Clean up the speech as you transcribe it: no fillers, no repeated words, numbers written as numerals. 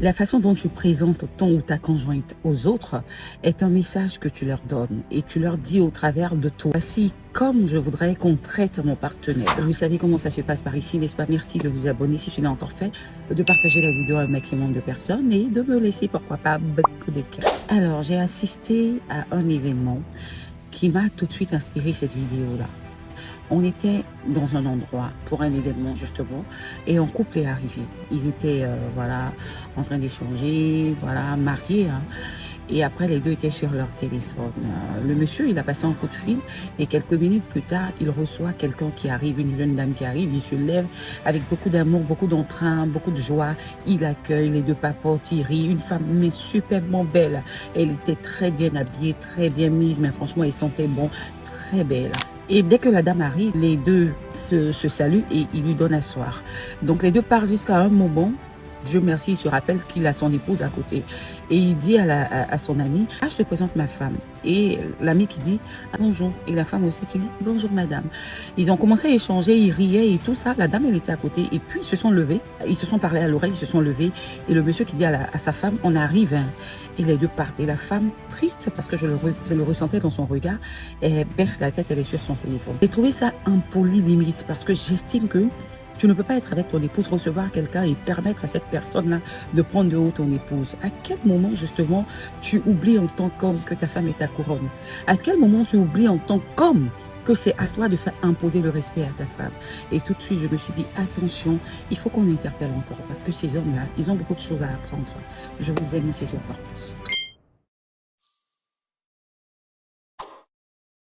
La façon dont tu présentes ton ou ta conjointe aux autres est un message que tu leur donnes et tu leur dis au travers de toi. Voici comme je voudrais qu'on traite mon partenaire. Vous savez comment ça se passe par ici, n'est-ce pas? Merci de vous abonner si ce n'est encore fait, de partager la vidéo à un maximum de personnes et de me laisser, pourquoi pas, beaucoup de cœur. Alors, j'ai assisté à un événement qui m'a tout de suite inspiré cette vidéo-là. On était dans un endroit pour un événement justement et un couple est arrivé. Ils étaient voilà, en train d'échanger, voilà, mariés. Hein. Et après, les deux étaient sur leur téléphone. Le monsieur, il a passé un coup de fil et quelques minutes plus tard, il reçoit quelqu'un qui arrive, une jeune dame qui arrive. Il se lève avec beaucoup d'amour, beaucoup d'entrain, beaucoup de joie. Il accueille, les deux papotent, il rit. Une femme mais superbement belle. Elle était très bien habillée, très bien mise, mais franchement, elle sentait bon, très belle. Et dès que la dame arrive, les deux se saluent et il lui donne à asseoir. Donc les deux parlent jusqu'à un moment. Dieu merci, il se rappelle qu'il a son épouse à côté. Et il dit à son ami, ah, je te présente ma femme. Et l'ami qui dit, ah, bonjour. Et la femme aussi qui dit, bonjour madame. Ils ont commencé à échanger, ils riaient et tout ça. La dame, elle était à côté. Et puis, ils se sont levés. Ils se sont parlé à l'oreille, ils se sont levés. Et le monsieur qui dit à sa femme, on arrive. Hein. Et les deux partent. Et la femme, triste, parce que je le ressentais dans son regard, elle baisse la tête, elle est sur son téléphone. J'ai trouvé ça impoli limite, parce que j'estime que tu ne peux pas être avec ton épouse, recevoir quelqu'un et permettre à cette personne-là de prendre de haut ton épouse. À quel moment, justement, tu oublies en tant qu'homme que ta femme est ta couronne? À quel moment tu oublies en tant qu'homme que c'est à toi de faire imposer le respect à ta femme? Et tout de suite, je me suis dit, attention, il faut qu'on interpelle encore, parce que ces hommes-là, ils ont beaucoup de choses à apprendre. Je vous aime, c'est encore plus.